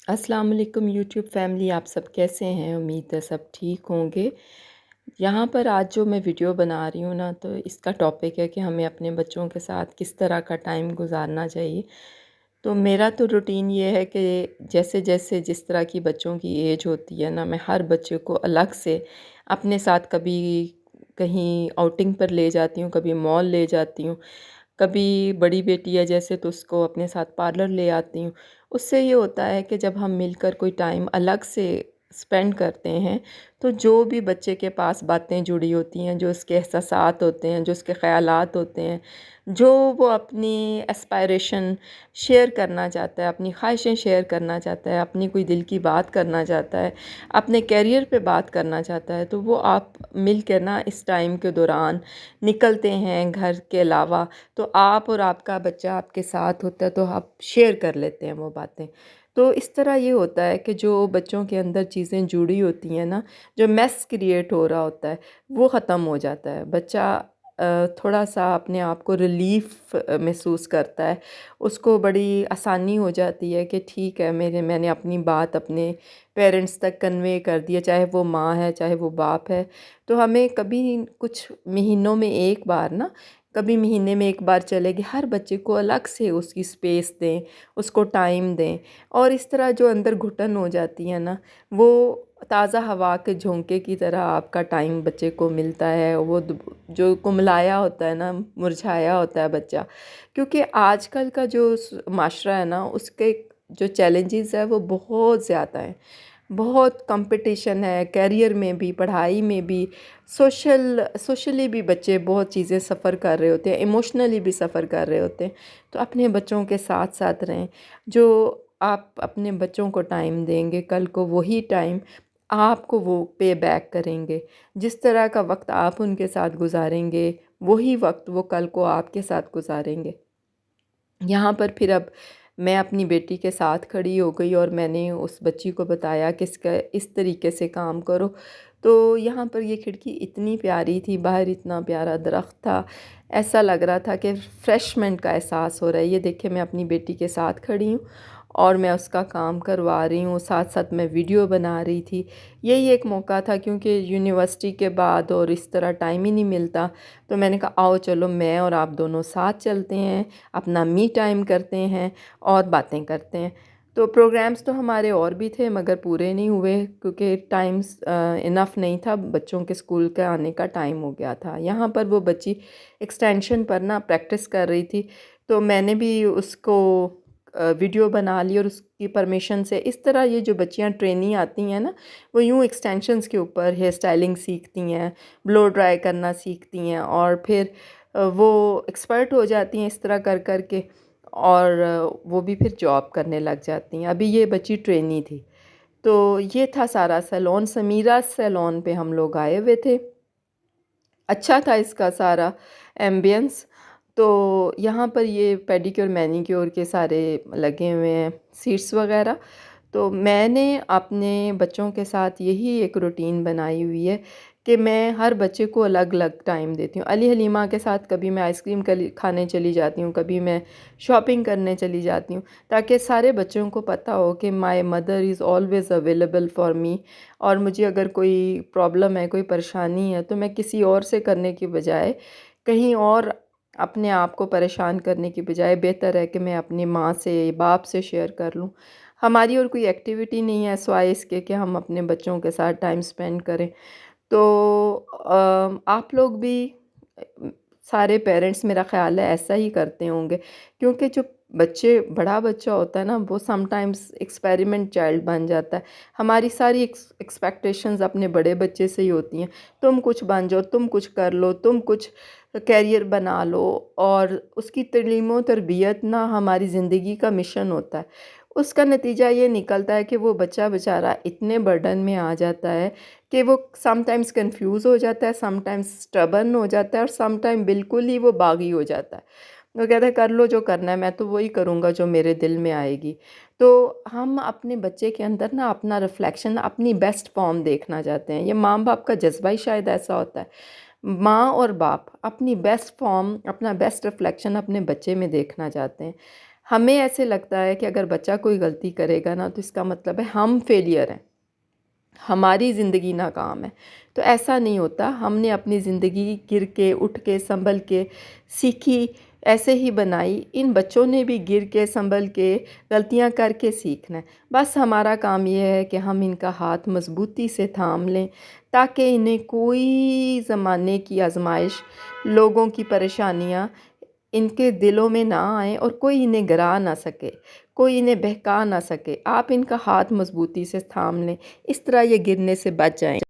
अस्सलाम वालेकुम YouTube family, आप सब कैसे हैं? उम्मीद है सब ठीक होंगे। यहाँ पर आज जो मैं वीडियो बना रही हूँ ना, तो इसका टॉपिक है कि हमें अपने बच्चों के साथ किस तरह का टाइम गुजारना चाहिए। तो मेरा तो रूटीन ये है कि जैसे जैसे जिस तरह की बच्चों की एज होती है ना, मैं हर बच्चे को अलग से अपने साथ कभी कहीं आउटिंग पर ले जाती हूँ, कभी मॉल ले जाती हूँ, कभी बड़ी बेटी है जैसे तो उसको अपने साथ पार्लर ले आती हूँ। उससे ये होता है कि जब हम मिलकर कोई टाइम अलग से स्पेंड करते हैं, तो जो भी बच्चे के पास बातें जुड़ी होती हैं, जो उसके एहसासात होते हैं, जो उसके ख़यालात होते हैं, जो वो अपनी एस्पायरेशन शेयर करना चाहता है, अपनी ख्वाहिशें शेयर करना चाहता है, अपनी कोई दिल की बात करना चाहता है, अपने करियर पे बात करना चाहता है, तो वो आप मिल कर ना इस टाइम के दौरान निकलते हैं घर के अलावा। तो आप और आपका बच्चा आपके साथ होता है, तो आप शेयर कर लेते हैं वो बातें। तो इस तरह ये होता है कि जो बच्चों के अंदर चीज़ें जुड़ी होती हैं ना, जो मेस क्रिएट हो रहा होता है, वो ख़त्म हो जाता है। बच्चा थोड़ा सा अपने आप को रिलीफ़ महसूस करता है। उसको बड़ी आसानी हो जाती है कि ठीक है, मैंने अपनी बात अपने पेरेंट्स तक कन्वे कर दी है, चाहे वो माँ है, चाहे वो बाप है। तो हमें कभी कुछ महीनों में एक बार ना, कभी महीने में एक बार चलेगी, हर बच्चे को अलग से उसकी स्पेस दें, उसको टाइम दें। और इस तरह जो अंदर घुटन हो जाती है ना, वो ताज़ा हवा के झोंके की तरह आपका टाइम बच्चे को मिलता है। वो जो कुमलाया होता है ना, मुरझाया होता है बच्चा, क्योंकि आजकल का जो माशरा है ना, उसके जो चैलेंजेस है वो बहुत ज़्यादा हैं। बहुत कंपटीशन है, करियर में भी, पढ़ाई में भी, सोशली भी बच्चे बहुत चीज़ें सफ़र कर रहे होते हैं, इमोशनली भी सफ़र कर रहे होते हैं। तो अपने बच्चों के साथ साथ रहें। जो आप अपने बच्चों को टाइम देंगे, कल को वही टाइम आपको वो पे बैक करेंगे। जिस तरह का वक्त आप उनके साथ गुजारेंगे, वही वक्त वो कल को आपके साथ गुजारेंगे। यहाँ पर फिर अब मैं अपनी बेटी के साथ खड़ी हो गई और मैंने उस बच्ची को बताया कि इसका इस तरीके से काम करो। तो यहाँ पर ये खिड़की इतनी प्यारी थी, बाहर इतना प्यारा दरख्त था, ऐसा लग रहा था कि फ्रेशमेंट का एहसास हो रहा है। ये देखिए, मैं अपनी बेटी के साथ खड़ी हूँ और मैं उसका काम करवा रही हूँ, साथ साथ मैं वीडियो बना रही थी। यही एक मौका था, क्योंकि यूनिवर्सिटी के बाद और इस तरह टाइम ही नहीं मिलता। तो मैंने कहा आओ चलो, मैं और आप दोनों साथ चलते हैं, अपना मी टाइम करते हैं और बातें करते हैं। तो प्रोग्राम्स तो हमारे और भी थे, मगर पूरे नहीं हुए क्योंकि टाइम्स इनफ नहीं था। बच्चों के स्कूल के आने का टाइम हो गया था। यहाँ पर वो बच्ची एक्सटेंशन पर ना प्रैक्टिस कर रही थी, तो मैंने भी उसको वीडियो बना ली और उसकी परमिशन से। इस तरह ये जो बच्चियाँ ट्रेनी आती हैं ना, वो यूँ एक्सटेंशंस के ऊपर हेयर स्टाइलिंग सीखती हैं, ब्लो ड्राई करना सीखती हैं और फिर वो एक्सपर्ट हो जाती हैं इस तरह कर कर के, और वो भी फिर जॉब करने लग जाती हैं। अभी ये बच्ची ट्रेनी थी। तो ये था सारा सैलून, समीरा सैलून पे हम लोग आए हुए थे। अच्छा था इसका सारा एम्बियंस। तो यहाँ पर ये पेडिक्योर मैनिक्योर के सारे लगे हुए हैं, सीट्स वगैरह। तो मैंने अपने बच्चों के साथ यही एक रूटीन बनाई हुई है कि मैं हर बच्चे को अलग अलग टाइम देती हूँ। अली हलीमा के साथ कभी मैं आइसक्रीम खाने चली जाती हूँ, कभी मैं शॉपिंग करने चली जाती हूँ, ताकि सारे बच्चों को पता हो कि my mother is always available for me. और मुझे अगर कोई प्रॉब्लम है, कोई परेशानी है, तो मैं किसी और से करने की बजाय, कहीं और अपने आप को परेशान करने की बजाय, बेहतर है कि मैं अपनी माँ से, बाप से शेयर कर लूँ। हमारी और कोई एक्टिविटी नहीं है सिवाय इसके कि हम अपने बच्चों के साथ टाइम स्पेंड करें। तो आप लोग भी, अ, सारे पेरेंट्स मेरा ख़्याल है ऐसा ही करते होंगे, क्योंकि जो बड़ा बच्चा होता है ना, वो समटाइम्स एक्सपेरिमेंट चाइल्ड बन जाता है। हमारी सारी एक्सपेक्टेशंस अपने बड़े बच्चे से ही होती हैं। तुम कुछ बन जाओ, तुम कुछ कर लो, तुम कुछ कैरियर बना लो। और उसकी तालीम और तरबियत ना हमारी ज़िंदगी का मिशन होता है। उसका नतीजा ये निकलता है कि वो बच्चा बेचारा इतने बर्डन में आ जाता है कि वो समटाइम्स कंफ्यूज हो जाता है, समटाइम्स स्टबर्न हो जाता है और समटाइम बिल्कुल ही वो बागी हो जाता है। वो कहता है कर लो जो करना है, मैं तो वही करूँगा जो मेरे दिल में आएगी। तो हम अपने बच्चे के अंदर ना अपना रिफ्लेक्शन, अपनी बेस्ट फॉर्म देखना चाहते हैं। ये माँ बाप का जज्बा ही शायद ऐसा होता है। माँ और बाप अपनी बेस्ट फॉर्म, अपना बेस्ट रिफ्लेक्शन अपने बच्चे में देखना चाहते हैं। ہمیں ایسے لگتا ہے کہ اگر بچہ کوئی غلطی کرے گا نا تو اس کا مطلب ہے ہم فیلئر ہیں، ہماری زندگی ناکام ہے۔ تو ایسا نہیں ہوتا، ہم نے اپنی زندگی گر کے اٹھ کے سنبھل کے سیکھی، ایسے ہی بنائی۔ ان بچوں نے بھی گر کے سنبھل کے غلطیاں کر کے سیکھنا ہے۔ بس ہمارا کام یہ ہے کہ ہم ان کا ہاتھ مضبوطی سے تھام لیں تاکہ انہیں کوئی زمانے کی آزمائش، لوگوں کی پریشانیاں ان کے دلوں میں نہ آئیں اور کوئی انہیں گرا نہ سکے، کوئی انہیں بہکا نہ سکے۔ آپ ان کا ہاتھ مضبوطی سے تھام لیں، اس طرح یہ گرنے سے بچ جائیں۔